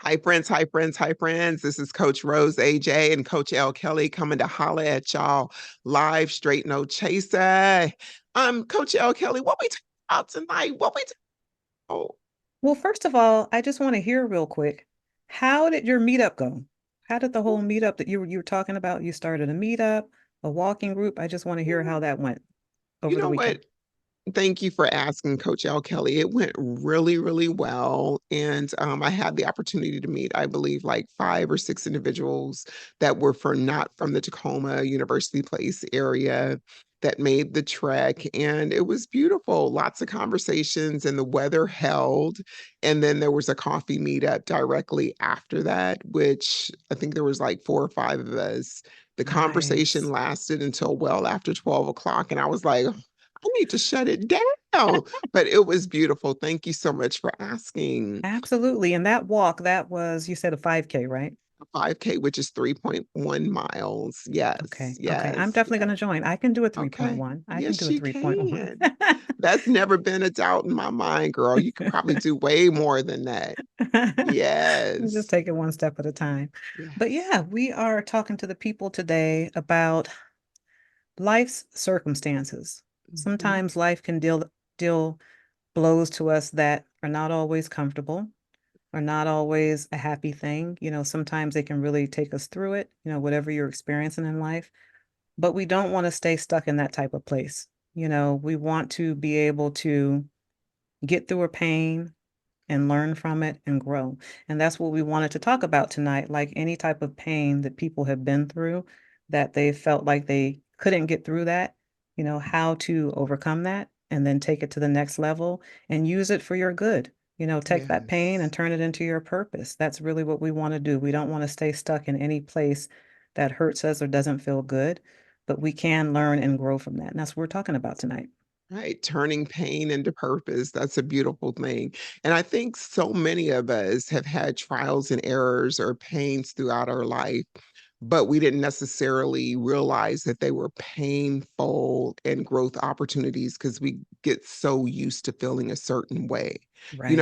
Hi, friends. Hi, friends. Hi, friends. This is Coach Rose AJ and Coach L Kelly coming to holla at y'all live, straight no chaser. Coach L Kelly, what we talking about tonight? What we oh, Well, first of all, I just want to hear real quick, how did your meetup go? How did the whole meetup that you were talking about? You started a meetup, a walking group. I just want to hear how that went you over the know weekend. what? Thank you for asking, Coach L. Kelly. It went really, really well. And I had the opportunity to meet, I believe, like 5 or 6 individuals that were not from the Tacoma University Place area that made the trek. And it was beautiful. Lots of conversations, and the weather held. And then there was a coffee meetup directly after that, which I think there was like 4 or 5 of us. The conversation Nice. lasted until well after 12 o'clock. And I was like, I need to shut it down. But it was beautiful. Thank you so much for asking. Absolutely. And that walk, that was, you said a 5K, right? 5K, which is 3.1 miles. Yes, Okay. Okay. I'm yes, definitely yes. going to join. I can do a Okay. 3.1. I can do Yes, a you 3.1. can. That's never been a doubt in my mind, girl. You could probably do way more than that. Just Yes. take it one step at a time. But Yes. yeah, we are talking to the people today about life's circumstances. Mhm. Sometimes life can deal blows to us that are not always comfortable, are not always a happy thing. Sometimes they can really take us through it, whatever you're experiencing in life. But we don't want to stay stuck in that type of place. We want to be able to get through a pain and learn from it and grow. And that's what we wanted to talk about tonight, like any type of pain that people have been through that they felt like they couldn't get through that, how to overcome that and then take it to the next level and use it for your good. Take that pain and Yes. turn it into your purpose. That's really what we want to do. We don't want to stay stuck in any place that hurts us or doesn't feel good, but we can learn and grow from that. And that's what we're talking about tonight. Right, turning pain into purpose. That's a beautiful thing. And I think so many of us have had trials and errors or pains throughout our life, but we didn't necessarily realize that they were painful and growth opportunities because we get so used to feeling a certain way. Right.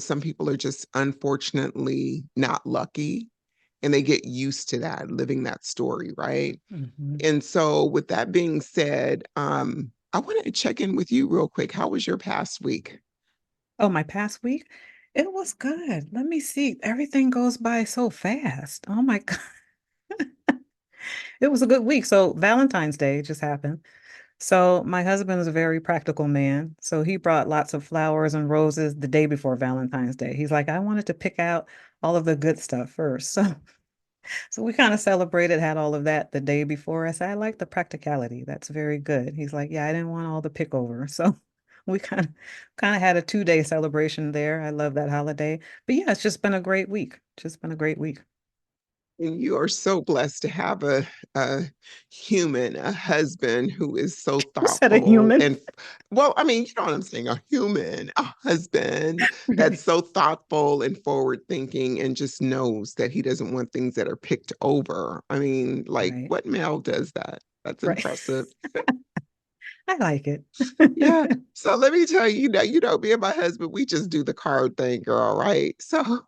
Some people are just unfortunately not lucky, and they get used to that, living that story, right? Mhm. And so, with that being said, I wanted to check in with you real quick. How was your past week? Oh, my past week? It was good. Let me see. Everything goes by so fast. Oh my God. It was a good week. So Valentine's Day just happened. So my husband is a very practical man. So he brought lots of flowers and roses the day before Valentine's Day. He's like, I wanted to pick out all of the good stuff first. So we kind of celebrated, had all of that the day before. I said, I like the practicality. That's very good. He's like, yeah, I didn't want all the pick over. So we kind of had a 2-day celebration there. I love that holiday. But yeah, it's just been a great week. Just been a great week. And you are so blessed to have a human, a husband who is so You said a thoughtful human. and, well, I mean, you know what I'm saying, a human, a husband that's so thoughtful and forward thinking and just knows that he doesn't want things that are picked over. I mean, like, Right, what male does that? That's right. impressive. I like it. Yeah. So let me tell you, me and my husband, we just do the card thing, girl, right? So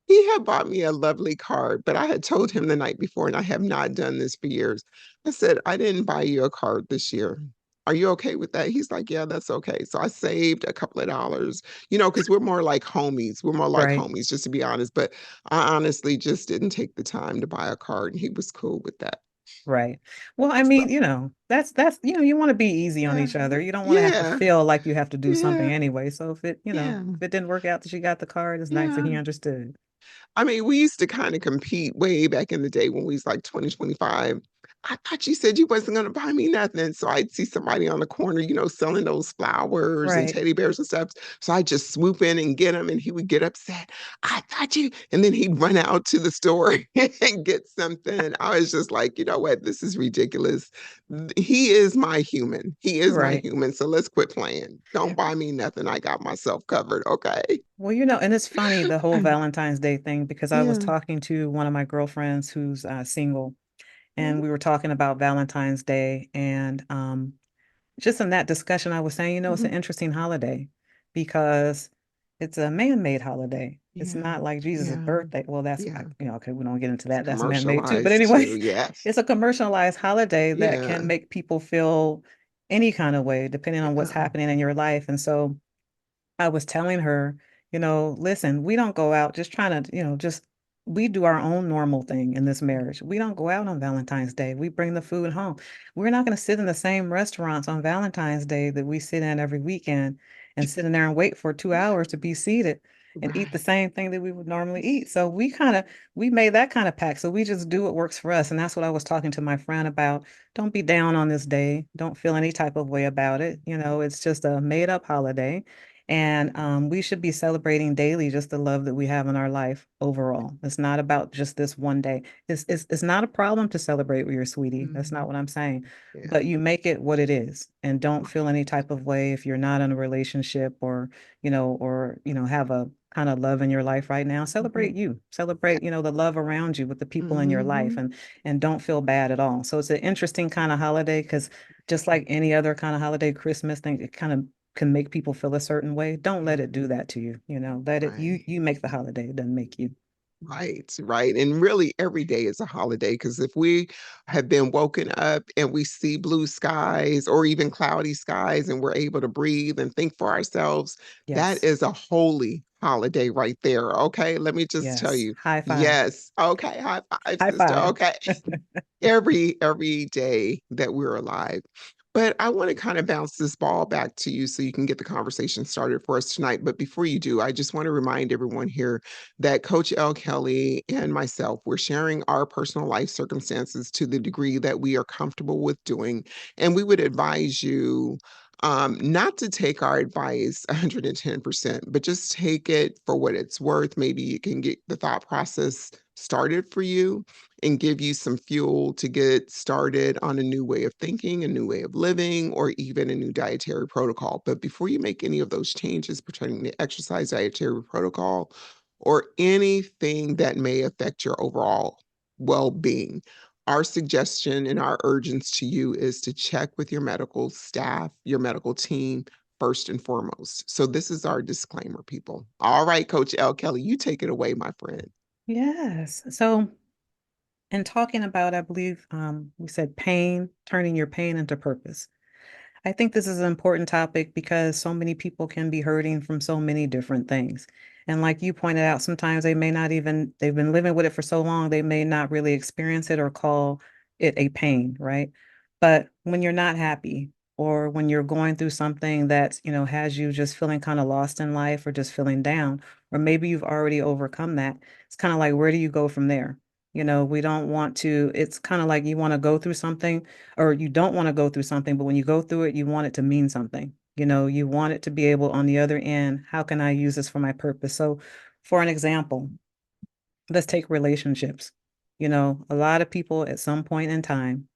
he had bought me a lovely card, but I had told him the night before, and I have not done this for years. I said, I didn't buy you a card this year. Are you okay with that? He's like, yeah, that's okay. So I saved a couple of dollars, because we're more like homies. We're more like Right. homies, just to be honest. But I honestly just didn't take the time to buy a card, and he was cool with that. Right. Well, I So mean, that's, you want to be easy on yeah, each other. You don't want to have to yeah, feel like you have to do something yeah, anyway. So yeah, if it didn't work out that she got the card, it's nice that yeah. he understood. I mean, we used to kind of compete way back in the day when we was like 20, 25. I thought you said you wasn't going to buy me nothing. So I'd see somebody on the corner, selling those flowers and Right. teddy bears and stuff. So I'd just swoop in and get them, and he would get upset. I thought you, and then he'd run out to the store and get something. I was just like, you know what? This is ridiculous. He is my human. He is my Right. human. So let's quit playing. Don't buy me nothing. I got myself covered. Okay. Well, and it's funny, the whole Valentine's Day thing, because I was Yeah. talking to one of my girlfriends who's single, and we were talking about Valentine's Day. And just in that discussion, I was saying, it's an Mhm. interesting holiday because it's a man-made holiday. It's Yeah. not like Jesus' Yeah. birthday. Well, that's, Yeah. okay, we don't get into It's that. That's man-made too. But commercialized anyway, too. Yes. it's a commercialized holiday that Yeah. can make people feel any kind of way, depending on what's Yeah. happening in your life. And so I was telling her, listen, we don't go out just trying to, just we do our own normal thing in this marriage. We don't go out on Valentine's Day. We bring the food home. We're not going to sit in the same restaurants on Valentine's Day that we sit in every weekend and sit in there and wait for 2 hours to be seated and eat the Right. same thing that we would normally eat. So we made that kind of pact. So we just do what works for us. And that's what I was talking to my friend about. Don't be down on this day. Don't feel any type of way about it. It's just a made up holiday. And we should be celebrating daily just the love that we have in our life overall. It's not about just this one day. It's not a problem to celebrate with your sweetie. That's not Mhm. what I'm saying. Yeah. But you make it what it is and don't feel any type of way if you're not in a relationship or, have a kind of love in your life right now. Mhm. Celebrate you. Yeah. Celebrate, the love around you with the people in your life Mhm. and don't feel bad at all. So it's an interesting kind of holiday because just like any other kind of holiday, Christmas thing, it kind of can make people feel a certain way. Don't let Yeah. it do that to you. Let it Right. you make the holiday. It doesn't make you. Right, right. And really, every day is a holiday because if we have been woken up and we see blue skies or even cloudy skies and we're able to breathe and think for ourselves, that Yes. is a holy holiday right there. Okay. Let me just tell Yes. you. High five. Yes. Okay. High five, High sister. five. Okay. Every day that we're alive. But I want to kind of bounce this ball back to you so you can get the conversation started for us tonight. But before you do, I just want to remind everyone here that Coach L. Kelly and myself, we're sharing our personal life circumstances to the degree that we are comfortable with doing. And we would advise you not to take our advice 110%, but just take it for what it's worth. Maybe it can get the thought process started for you and give you some fuel to get started on a new way of thinking, a new way of living, or even a new dietary protocol. But before you make any of those changes pertaining to exercise dietary protocol or anything that may affect your overall well being, our suggestion and our urgence to you is to check with your medical staff, your medical team, first and foremost. So, this is our disclaimer, people. All right, Coach L. Kelly, you take it away, my friend. Yes. So in talking about, I believe we said pain, turning your pain into purpose. I think this is an important topic because so many people can be hurting from so many different things. And like you pointed out, sometimes they've been living with it for so long, they may not really experience it or call it a pain, right? But when you're not happy or when you're going through something that's, has you just feeling kind of lost in life or just feeling down, or maybe you've already overcome that, it's kind of like, where do you go from there? We don't want to, it's kind of like you want to go through something or you don't want to go through something, but when you go through it, you want it to mean something. You want it to be able on the other end, how can I use this for my purpose? So, for an example, let's take relationships. A lot of people at some point in time,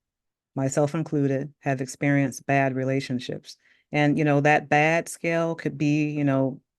myself included, have experienced bad relationships. And, that bad scale could be,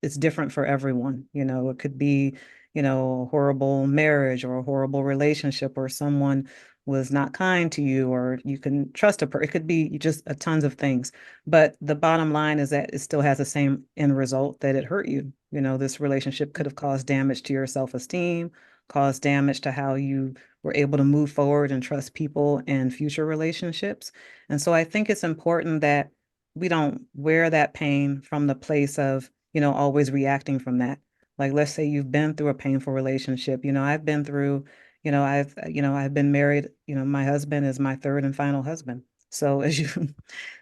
it's different for everyone. It could be, a horrible marriage or a horrible relationship or someone was not kind to you or you can trust a person. It could be just a tons of things. But the bottom line is that it still has the same end result that it hurt you. This relationship could have caused damage to your self-esteem, caused damage to how you we're able to move forward and trust people and future relationships. And so I think it's important that we don't wear that pain from the place of, always reacting from that. Like, let's say you've been through a painful relationship. I've been through, I've been married, my husband is my third and final husband. So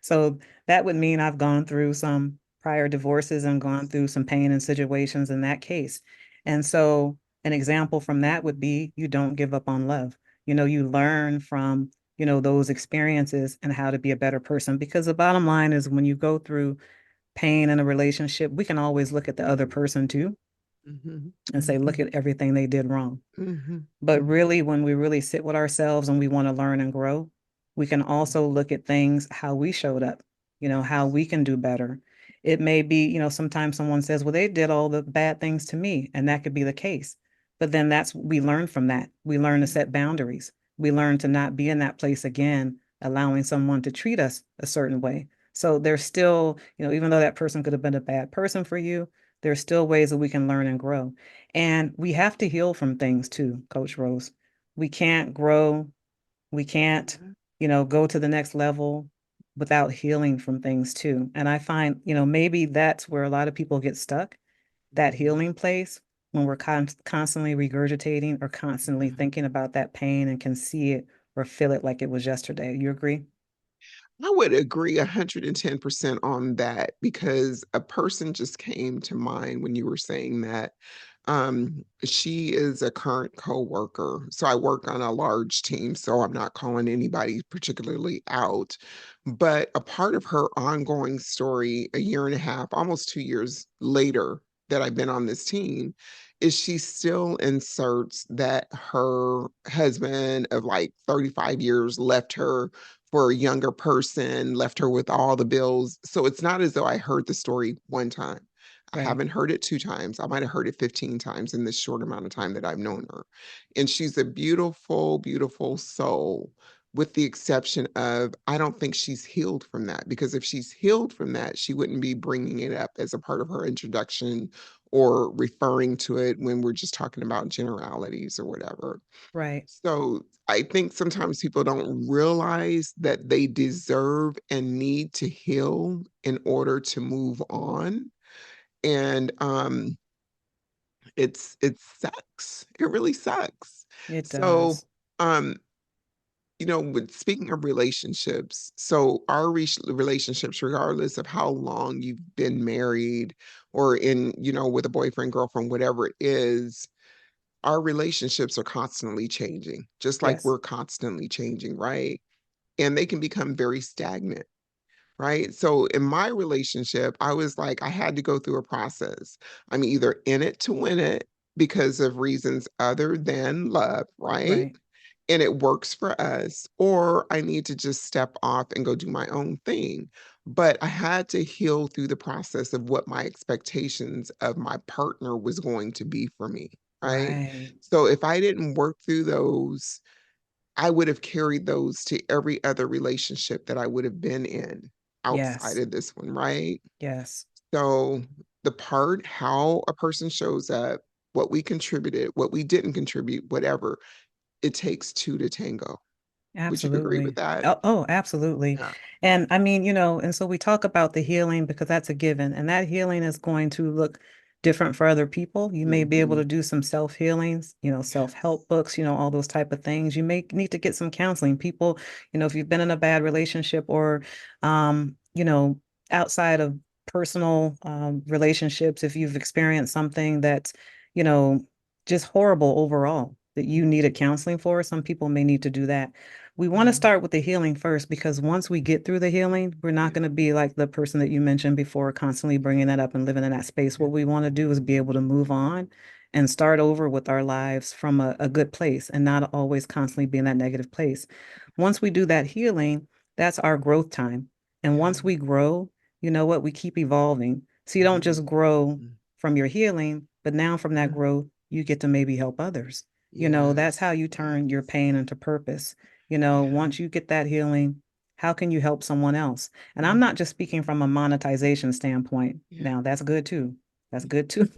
so that would mean I've gone through some prior divorces and gone through some pain and situations in that case. And so an example from that would be you don't give up on love. You learn from, those experiences and how to be a better person. Because the bottom line is when you go through pain in a relationship, we can always look at the other person too Mhm, and say, look mhm, at everything they did wrong. mhm, But mhm, really, when we really sit with ourselves and we want to learn and grow, we can also look at things, how we showed up, how yes. we can do better. It may be, sometimes someone says, well, they did all the bad things to me, and that could be the case. But then we learn from that. We learn to set boundaries. We learn to not be in that place again, allowing someone to treat us a certain way. So there's still, even though that person could have been a bad person for you, There's still ways that we can learn and grow. And we have to heal from things too, Coach Rose. We can't grow, we can't, Yeah. go to the next level without healing from things too. And I find, maybe that's where a lot of people get stuck, that Mhm. healing place, when we're constantly regurgitating or constantly Yeah. thinking about that pain and can see it or feel it like it was yesterday. You agree? I would agree 110% on that because a person just came to mind when you were saying that. She is a current coworker. So I work on a large team, so I'm not calling anybody particularly out. But a part of her ongoing story, a year and a half, almost 2 years later that I've been on this team, is she still inserts that her husband of like 35 years left her for a younger person, left her with all the bills. So it's not as though I heard the story one time. I Right, haven't heard it two times. I might have heard it 15 times in this short amount of time that I've known her. And she's a beautiful, beautiful soul, with the exception of I don't think she's healed from that, because if she's healed from that, she wouldn't be bringing it up as a part of her introduction or referring to it when we're just talking about generalities or whatever. right. So I think sometimes people don't realize that they deserve and need to heal in order to move on. And it sucks. It really sucks. It So does. um with speaking of relationships, so our relationships, regardless of how long you've been married or in, with a boyfriend, girlfriend, whatever it is, our relationships are constantly changing, just like Yes, we're constantly changing, right? And they can become very stagnant, right? So in my relationship, I was like, I had to go through a process. I'm either in it to win it because of reasons other than love, right? right. And it works for us, or I need to just step off and go do my own thing. But I had to heal through the process of what my expectations of my partner was going to be for me, right? Right. So if I didn't work through those, I would have carried those to every other relationship that I would have been in outside Yes. of this one, right? Yes. So the part, how a person shows up, what we contributed, what we didn't contribute, whatever, it takes two to tango. Would you agree with Absolutely. that? Oh, absolutely. Yeah. And I mean, and so we talk about the healing because that's a given, and that healing is going to look different for other people. You may be able Mhm. to do some self-healings, Yes. self-help books, all those type of things. You may need to get some counseling. People, if you've been in a bad relationship or, outside of personal relationships, if you've experienced something that's, you know, just horrible overall that you needed counseling for, some people may need to do that. We want to Yeah. start with the healing first because once we get through the healing, we're not Yeah. going to be like the person that you mentioned before, constantly bringing that up and living in that space. Yeah. What we want to do is be able to move on and start over with our lives from a good place and not always constantly be in that negative place. Once we do that healing, that's our growth time. And Yeah. once we grow, you know what? We keep evolving. So you don't Mhm. just grow Mhm. from your healing, but now from that Yeah. growth, you get to maybe help others. That's how Yes. you turn your Yes. pain into purpose. Yeah. Once you get that healing, how can you help someone else? And I'm Mhm. not just speaking from a monetization standpoint. Yeah. Now, that's good too. That's good too.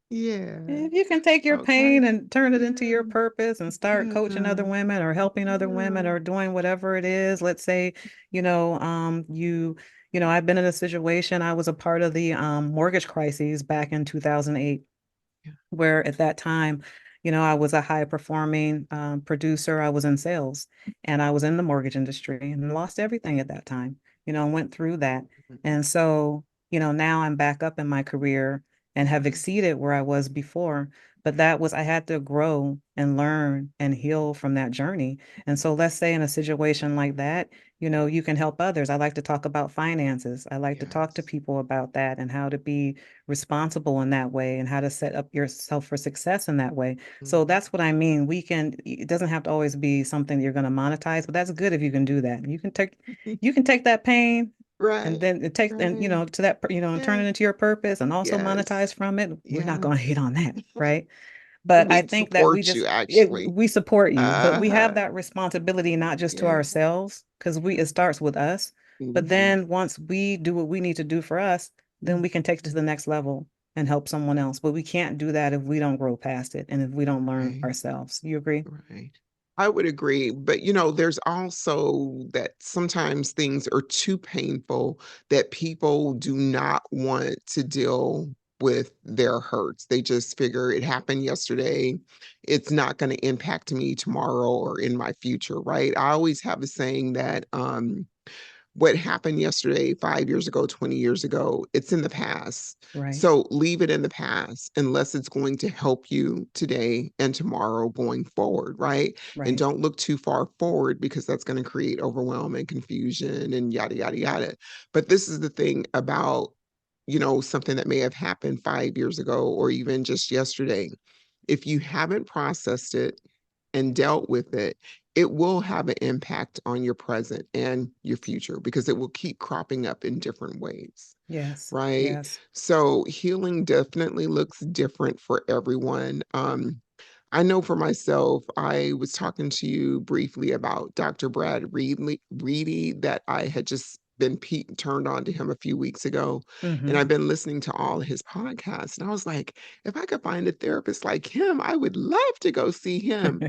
Yeah. If you can take your pain Okay. and turn it into Yeah. your purpose and start coaching other Yeah. women or helping other women Yeah. or doing whatever it is, let's say, I've been in a situation, I was a part of the mortgage crises back in 2008 Yeah. where at that time, I was a high performing producer. I was in sales and I was in the mortgage industry and lost everything at that time, and went through that. Mhm. And so, now I'm back up in my career and have Yeah. exceeded where I was before. But I had to grow and learn and heal from that journey. And so let's say in a situation like that, you can help others. I like to talk about finances. I like to talk to Yes. people about that and how to be responsible in that way and how to set up yourself for success in that way. So Mhm. that's what I mean. It doesn't have to always be something that you're going to monetize, but that's good if you can do that. You can take that pain and Right. then it takes, and Right. to that, and turn Yeah. it into your purpose and also Yes. monetize from it. We're not going to hate Yes. on that, right? But I We think that support you actually. we support you, but we have Uh-huh. that responsibility not just to Yeah. ourselves, because it Yeah. starts with us. But Mhm. then once we do what we need to do for us, then we can take it to the next level and help someone else. But we can't do that if we don't grow past it and if we don't learn Right. ourselves. You agree? Right. I would agree, but there's also that sometimes things are too painful that people do not want to deal with their hurts. They just figure it happened yesterday. It's not going to impact me tomorrow or in my future, right? I always have a saying that what happened yesterday, 5 years ago, 20 years ago, it's in the past. Right, So leave it in the past unless it's going to help you today and tomorrow going forward, right? And right, don't look too far forward because that's going to create overwhelm and confusion and yada, yada, yada. But this is the thing about, something that may have happened 5 years ago or even just yesterday. If you haven't processed it and dealt with it, it will have an impact on your present and your future because it will keep cropping up in different ways, yes, right? yes. So healing definitely looks different for everyone. I know for myself, I was talking to you briefly about Dr. Reedy that I had just been turned on to him a few weeks ago. And Mm-hmm. I've been listening to all of his podcasts. And I was like, if I could find a therapist like him, I would love to go see him.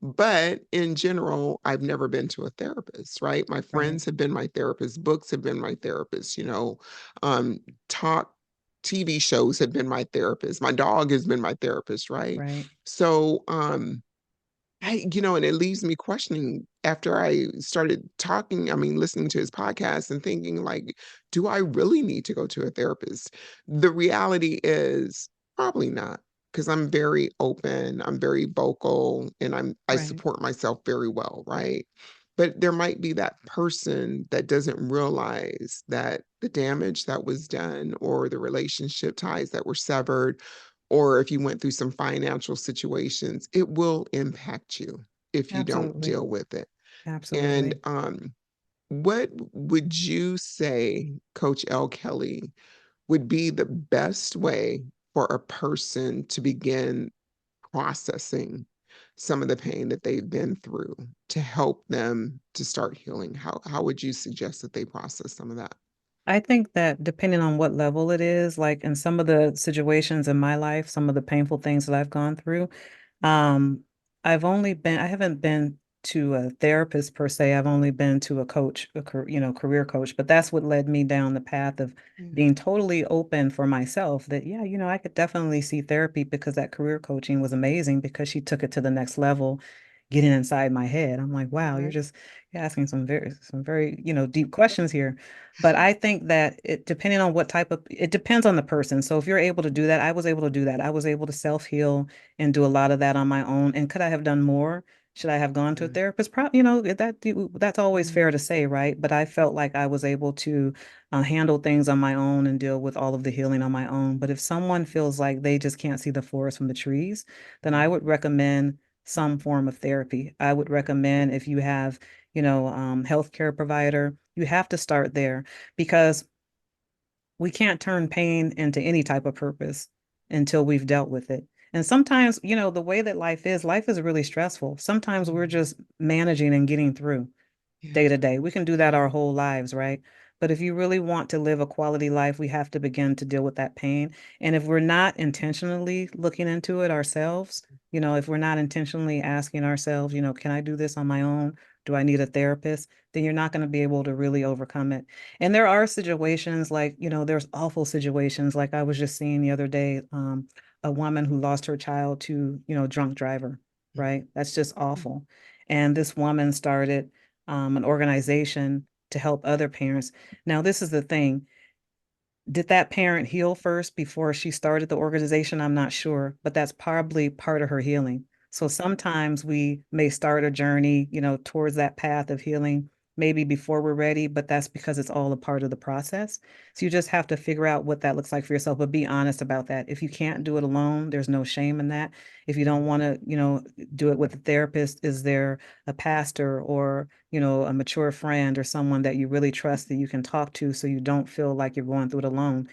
But in general, I've never been to a therapist, right? My Right, friends have been my therapists, books have been my therapists, um, talk TV shows have been my therapist. My dog has been my therapist, right? right. So, and it leaves me questioning after I started talking, I mean, listening to his podcast and thinking, like, do I really need to go to a therapist? The reality is probably not, because I'm very open, I'm very vocal, and I Right. support myself very well, right? But there might be that person that doesn't realize that the damage that was done or the relationship ties that were severed or if you went through some financial situations, it will impact you if you don't Absolutely. deal with it. And Absolutely. what would you say, Coach L. Kelly, would be the best way for a person to begin processing some of the pain that they've been through to help them to start healing? How would you suggest that they process some of that? I think that depending on what level it is, like in some of the situations in my life, some of the painful things that I've gone through, um, I haven't been to a therapist per se. I've only been to a coach, career coach, but that's what led me down the path of Yeah. being totally open for myself that, yeah, I could definitely see therapy because that career coaching was amazing because she took it to the next level, getting inside my head. I'm like, wow, you're asking some very, deep questions here. But I think that it depends on the person. So if you're able to do that, I was able to do that. I was able to self-heal and do a lot of that on my own. And could I have done more? Should I have gone to a Yeah. therapist? Probably, that's always Yeah. fair to say, right? But I felt like I was able to handle things on my own and deal with all of the healing on my own. But if someone feels like they just can't see the forest from the trees, then I would recommend some form of therapy. I would recommend if you have, healthcare provider, you have to start there because we can't turn pain into any type of purpose until we've dealt with it. And sometimes, the way that life is really stressful. Sometimes we're just managing and getting through Yeah. day to day. We can do that our whole lives, right? But if you really want to live a quality life, we have to begin to deal with that pain. And if we're not intentionally looking into it ourselves, if we're not intentionally asking ourselves, can I do this on my own? Do I need a therapist? Then you're not going to be able to really overcome it. And there are situations like, there's awful situations. Like I was just seeing the other day, a woman who lost her child to, drunk driver, right? That's just awful. And this woman started an organization to help other parents. Now, this is the thing. Did that parent heal first before she started the organization? I'm not sure, but that's probably part of her healing. So sometimes we may start a journey, towards that path of healing, maybe before we're ready, but that's because it's all a part of the process. So you just have to figure out what that looks like for yourself, but be honest about that. If you can't do it alone, there's no shame in that. If you don't want to, do it with a therapist, is there a pastor or a mature friend or someone that you really trust that you can talk to so you don't feel like you're going through it alone?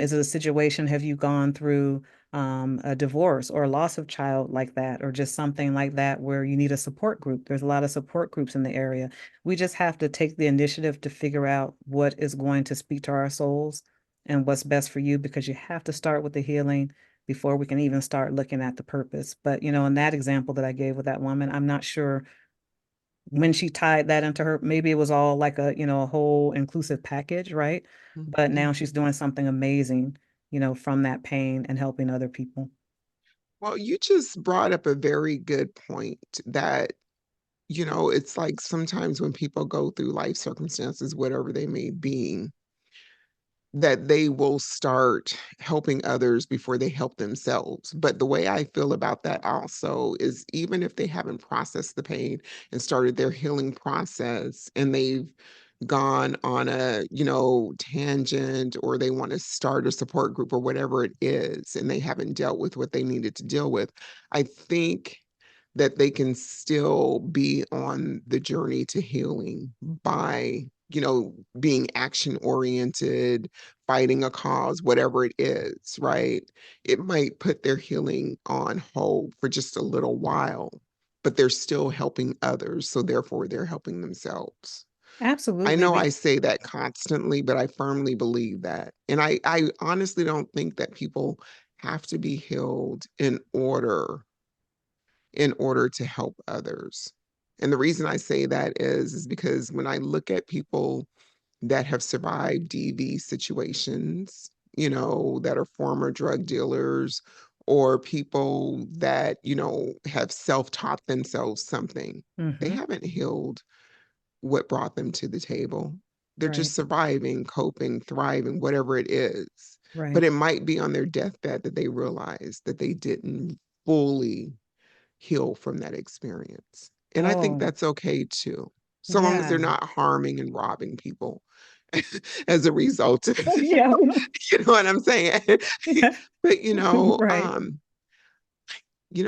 Is it a situation, have you gone through a divorce or a loss of child like that, or just something like that where you need a support group? There's a lot of support groups in the area. We just have to take the initiative to figure out what is going to speak to our souls and what's best for you, because you have to start with the healing before we can even start looking at the purpose. But, in that example that I gave with that woman, I'm not sure when she tied that into her, maybe it was all like a whole inclusive package, right? But now she's Mhm. doing something amazing, from that pain and helping other people. Well, you just brought up a very good point that, it's like sometimes when people go through life circumstances, whatever they may be, that they will start helping others before they help themselves. But the way I feel about that also is even if they haven't processed the pain and started their healing process and they've gone on a, tangent or they want to start a support group or whatever it is and they haven't dealt with what they needed to deal with, I think that they can still be on the journey to healing by, being action oriented, fighting a cause, whatever it is, right? It might put their healing on hold for just a little while, but they're still helping others. So therefore, they're helping themselves. I Absolutely. know I say that constantly, but I firmly believe that. And I honestly don't think that people have to be healed in order to help others. And the reason I say that is because when I look at people that have survived DV situations, that are former drug dealers or people that, have self-taught themselves something, they Hmm. haven't healed what brought them to the table. They're Right. just surviving, coping, thriving, whatever it is. But Right. it might be on their deathbed that they realize that they didn't fully heal from that experience. And I think Oh, that's okay too, so long as they're yeah. not harming and robbing people as a result of, Yeah. you know what I'm saying? Yeah. But Right.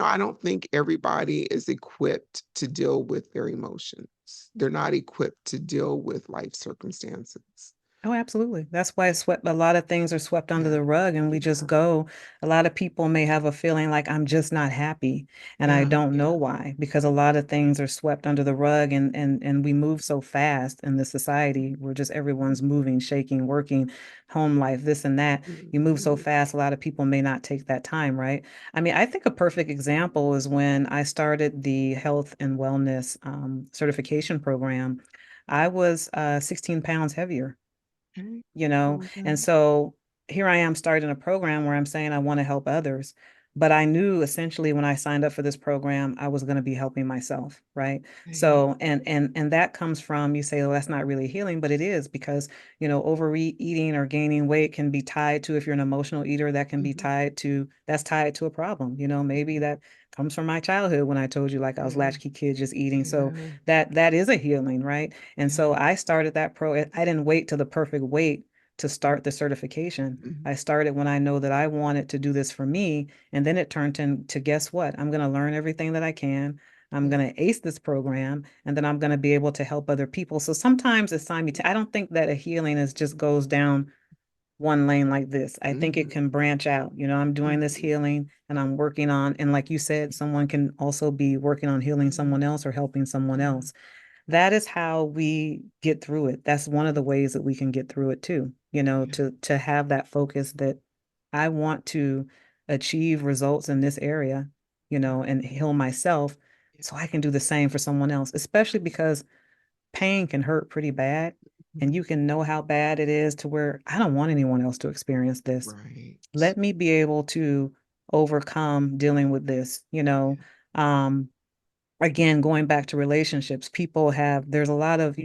I don't think everybody is equipped to deal with their emotions. They're not equipped to deal with life circumstances. Oh, absolutely. That's why it's swept. A lot of things are swept under Yeah. the rug, and we just go. A lot of people may have a feeling like I'm just not happy, and I Yeah. don't know why, because a lot of things are swept under the rug, and we move so fast in this society. We're just everyone's moving, shaking, working, home life, this and that. You move so Mhm. fast, a lot of people may not take that time, right? I mean, I think a perfect example is when I started the health and wellness certification program. I was 16 pounds heavier, Okay. Well and done. so here I am starting a program where I'm saying I want to help others. But I knew essentially when I signed up for this program, I was going to be helping myself, right? Okay. So, and that comes from, you say, well, that's not really healing, but it is, because, overeating or gaining weight can be tied to, if you're an emotional eater, that can be Mhm. tied to a problem. Maybe Mhm. that comes from my childhood when I told you, like, I was Yeah. latchkey kid just eating. So Yeah. that is a healing, right? And Yeah. so I started that I didn't wait till the perfect weight to start the certification. Mhm. I started when I know that I wanted to do this for me. And then it turned into, guess what? I'm going to learn everything that I can. I'm Yeah. going to ace this program, and then I'm going to be able to help other people. So sometimes it's simultaneous. I don't think that a healing is just goes down one lane like this. I think it Mhm. can branch out. I'm doing this Mhm. healing and I'm working on, and like you said, someone can also be working on healing Mhm. someone else or helping someone Yeah. else. That is how we get through it. That's one of the ways that we can get through it too, Yeah. to have that focus that I want to achieve results in this area, and heal myself Yeah. so I can do the same for someone else, especially because pain can hurt pretty bad. And Mhm. you can know how bad it is to where I don't want anyone else to experience this. Right. Let me be able to overcome dealing with this, Yeah. Um, again, going back to relationships, there's a lot of,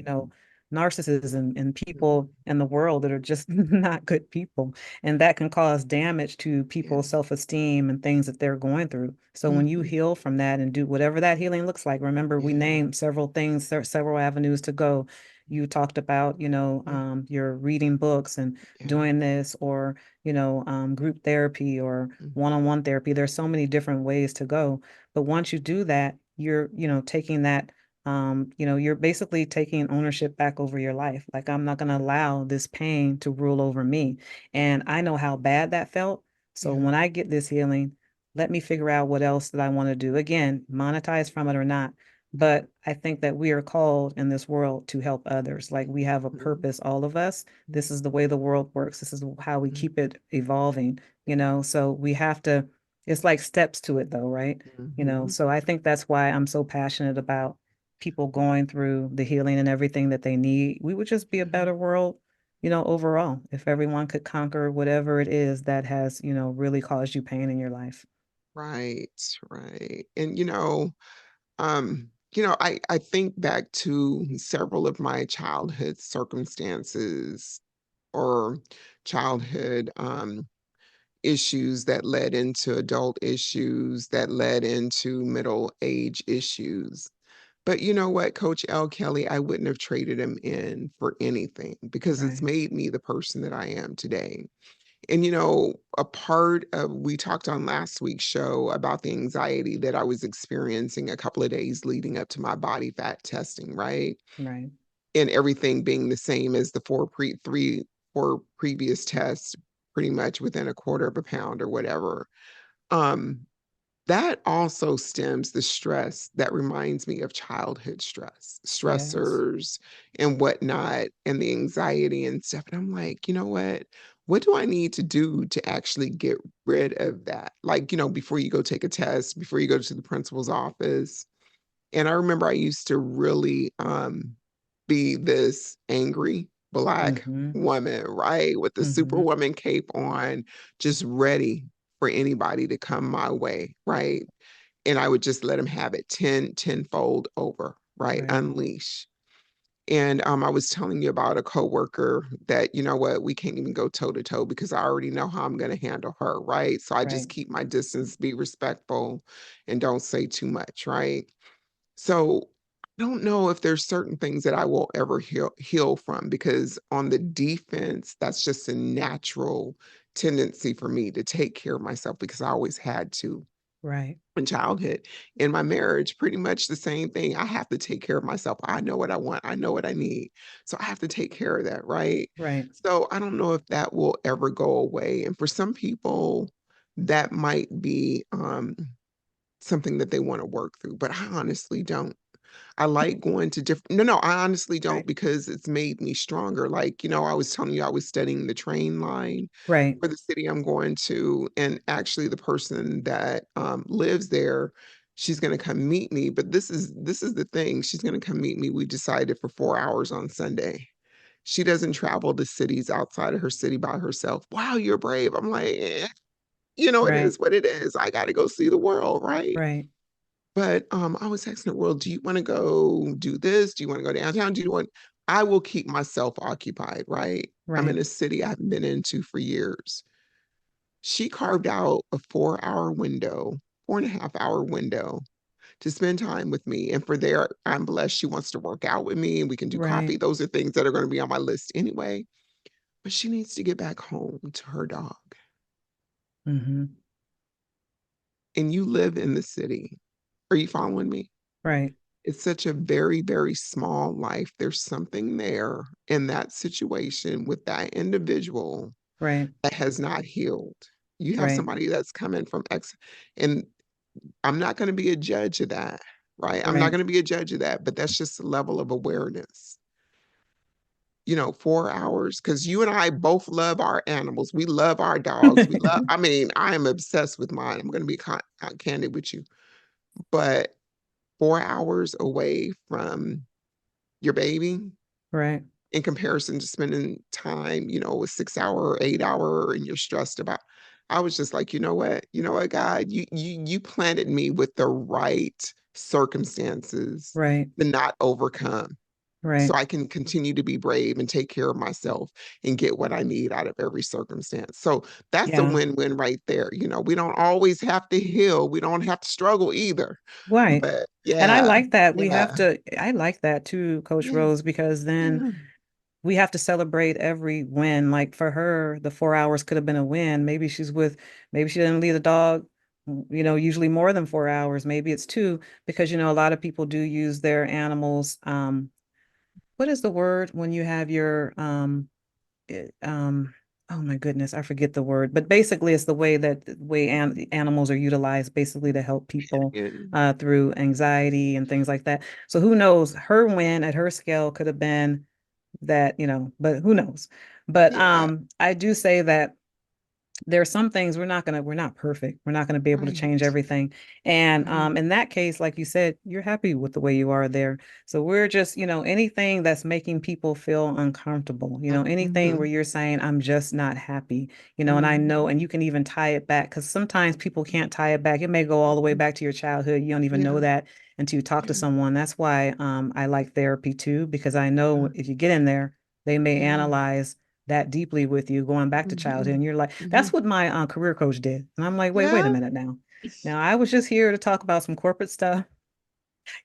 narcissism and Mhm. people in the world that are just not good people. And that can cause damage to Yeah. people's self-esteem and things that they're going through. So when you Mhm. heal from that and do whatever that healing looks like, remember we Yeah. named several things, several avenues to go. You talked about, Yeah. you're reading books and Yeah. doing this, or, group therapy or Mhm. one-on-one therapy. There's so many different ways to go. But once you do that, you're, taking that, you're basically taking ownership back over your life. Like, I'm not going to allow this pain to rule over me. And I know how bad that felt. So Yeah. when I get this healing, let me figure out what else that I want to do. Again, monetize from it or not. But I think that we are called in this world to help others. Like we have a Mhm. purpose, all of us. This is the way the world works. This is how we Mhm. keep it evolving, So we have to, it's like steps to it though, right? Mhm. So I think that's why I'm so passionate about people going through the healing and everything that they need. We would just be a better world, overall, if everyone could conquer whatever it is that has, really caused you pain in your life. Right, right. And I think back to several of my childhood circumstances or childhood issues that led into adult issues that led into middle age issues. But you know what, Coach L. Kelly, I wouldn't have traded him in for anything because it's Right, made me the person that I am today. And a part of we talked on last week's show about the anxiety that I was experiencing a couple of days leading up to my body fat testing, right? right, And everything being the same as the four previous tests, pretty much within a quarter of a pound or whatever. Um, that also stems the stress that reminds me of childhood yes, stressors and whatnot, and the anxiety and stuff. And I'm like, you know what? What do I need to do to actually get rid of that? Like, before you go take a test, before you go to the principal's office. And I remember I used to really be this angry Black mm-hmm, woman, right? With the mm-hmm, superwoman cape on, just ready for anybody to come my way, right? And I would just let him have it tenfold over, right? right, Unleash. And I was telling you about a coworker that, you know what, we can't even go toe to toe because I already know how I'm going to handle her, right? So I right, just keep my distance, be respectful, and don't say too much, right? So I don't know if there's certain things that I will ever heal from because on the defense, that's just a natural tendency for me to take care of myself because I always had to right, in childhood. In my marriage, pretty much the same thing. I have to take care of myself. I know what I want. I know what I need. So I have to take care of that, right? right. So I don't know if that will ever go away. And for some people, that might be something that they want to work through, but I honestly don't. I like going to different no, I honestly don't Right, because it's made me stronger. Like, I was telling you I was studying the train line right, for the city I'm going to, and actually the person that lives there, she's going to come meet me. But this is the thing. She's going to come meet me. We decided for 4 hours on Sunday. She doesn't travel to cities outside of her city by herself. Wow, you're brave. I'm like, it right, is what it is. I got to go see the world, right? right, But I was asking her, well, do you want to go do this? Do you want to go downtown? Do you want? I will keep myself occupied, right? I'm in right, a city I haven't been into for years. She carved out a 4 hour window, 4.5 hour window to spend time with me. And for there, I'm blessed. She wants to work out with me and we can do right. coffee. Those are things that are going to be on my list anyway. But she needs to get back home to her dog. Mm-hmm, And you live in the city. Are you following me? right, It's such a very, very small life. There's something there in that situation with that individual right, that has not healed. You have right, somebody that's coming from X, and I'm not going to be a judge of that, right? I'm not right. going to be a judge of that, but that's just a level of awareness. 4 hours, because you and I both love our animals. We love our dogs. I mean, I am obsessed with mine. I'm going to be candid with you, but 4 hours away from your baby Right. in comparison to spending time, a 6 hour or 8 hour and you're stressed about. I was just like, you know what? You know what, God, you planted me with the right circumstances Right. to not overcome. So Right. I can continue to be brave and take care of myself and get what I need out of every circumstance. So that's a Yeah. win-win right there. We don't always have to heal. We don't have to struggle either. Right. But And I yeah, like that. yeah, I like that too, Coach yeah, Rose, because then yeah. we have to celebrate every win. Like for her, the 4 hours could have been a win. Maybe she didn't leave the dog, usually more than 4 hours. Maybe it's two, because, a lot of people do use their animals. What is the word when you have your, it, oh my goodness, I forget the word, but basically it's the way that the way animals are utilized basically to help people And through anxiety and things like that. So who knows? Her win at her scale could have been that, but who knows? But yeah, I do say that there are some things we're not perfect. We're not gonna be able to change right, everything. And right. in that case, like you said, you're happy with the way you are there. So we're just, anything that's making people feel uncomfortable, anything where Mhm, you're saying, I'm just not happy, and I know, mhm, and you can even tie it back because sometimes people can't tie it back. It may go all the way mhm. back to your childhood. You don't even know Yeah, that until you talk to yeah, someone. That's why I like therapy too, because I know yeah, if you get in there, they may yeah. analyze that deeply with you going back to childhood, Mhm, and you're like, that's mhm. what my career coach did. And I'm like, wait a Yeah. minute now I was just here to talk about some corporate stuff.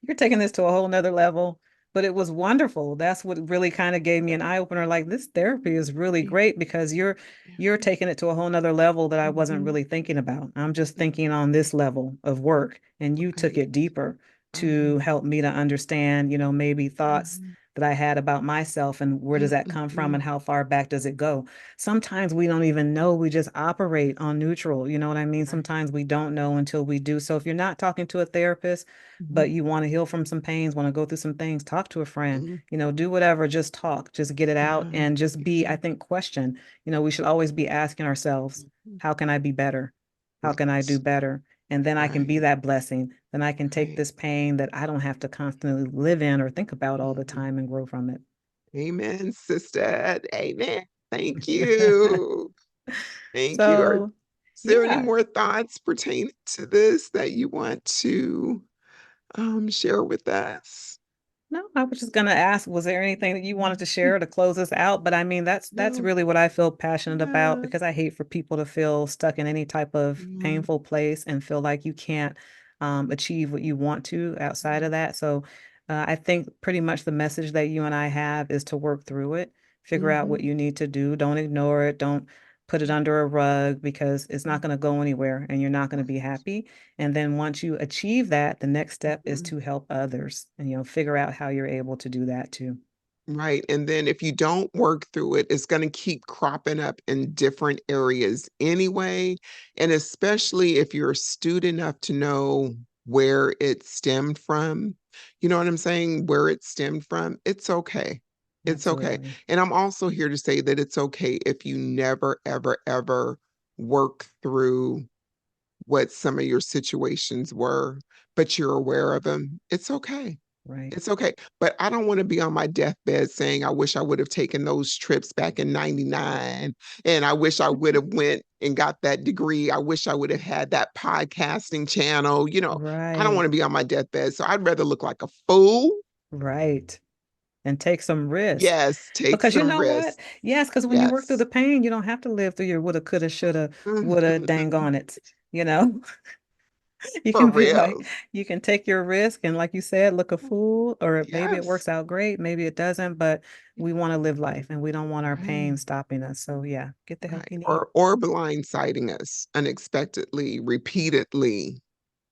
You're taking this to a whole nother level. But it was wonderful. That's what really kind of gave me an eye opener. Like, this therapy is really Yeah, great because you're taking it to a whole nother level that I wasn't mhm, really thinking about. I'm just yeah, thinking on this level of work, and you took right, it deeper to right. help me to understand, maybe thoughts Mhm, that I had about myself and where does mm, that come from mhm, and how far back does it go? Sometimes we don't even know. We just operate on neutral. You know what I mean? right. Sometimes we don't know until we do. So if you're not talking to a therapist, Mhm, but you want to heal from some pains, want to go through some things, talk to a friend, mhm. do whatever, just talk, just get it out Yeah, and just be, I yeah. think, question. We should always be asking ourselves, Mhm. how can I be better? How can I do Yes, better? And then I can be right, that blessing. Then I can take right. this pain that I don't have to constantly live in or think about all the Mhm. time and grow from it. Amen, sister. Amen. Thank you. Thank you. So, Is there any yeah. more thoughts pertaining to this that you want to share with us? No, I was just gonna ask, was there anything that you wanted to Mhm. share to close us out? But I mean, that's No, really what I feel passionate about yeah, because I hate for people to feel stuck in any type of yeah, painful place and feel like you can't achieve what you want to outside of that. So I think pretty much the message that you and I have is to work through it, figure out what mhm, you need to do. Don't ignore it. Don't put it under a rug because it's not going to go anywhere and you're not going to be right, happy. And then once you achieve that, the next step is mhm. to help others and, figure out how you're able to do that too. Right. And then if you don't work through it, it's going to keep cropping up in different areas anyway. And especially if you're astute enough to know where it stemmed from, you know what I'm saying? Where it stemmed from, it's okay. It's okay. Absolutely. And I'm also here to say that it's okay if you never, ever, ever work through what some of your situations were, but you're aware of them. It's okay. Right. It's okay, but I don't want to be on my deathbed saying I wish I would have taken those trips back in 99 and I wish I would have went and got that degree. I wish I would have had that podcasting channel. I don't want Right. to be on my deathbed. So I'd rather look like a fool. Right. And take some risk. Yes, take Because you some know what? risks. Yes, because when you work through Yes. the pain, you don't have to live through your woulda, coulda, shoulda, woulda, dang on it. You know, you For can be like, real. you can take your risk and, like you said, look a fool, or maybe it Yes. works out great, maybe it doesn't, but we want to live life and we don't want our pain Right. stopping us. So, yeah, get the help Right. you need. Or blindsiding us unexpectedly, repeatedly,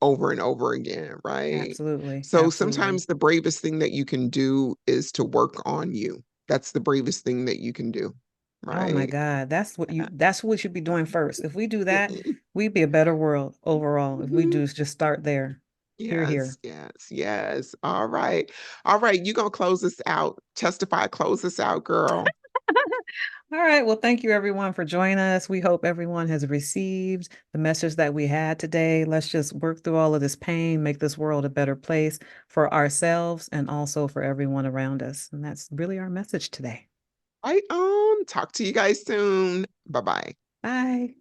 over and over again, right? Absolutely. So Absolutely. sometimes the bravest thing that you can do is to work on you. That's the bravest thing that you can do, Oh my right? God. That's what we should be doing first. If we do that, Mhm. we'd be a better world overall. If we do just start there. Here, Yes, here. yes, yes. All right. All right. You gonna close us out. Testify, close us out, girl. All right. Well, thank you everyone for joining us. We hope everyone has received the message that we had today. Let's just work through all of this pain, make this world a better place for ourselves and also for everyone around us. And that's really our message today. Right on. Talk to you guys soon. Bye-bye. Bye.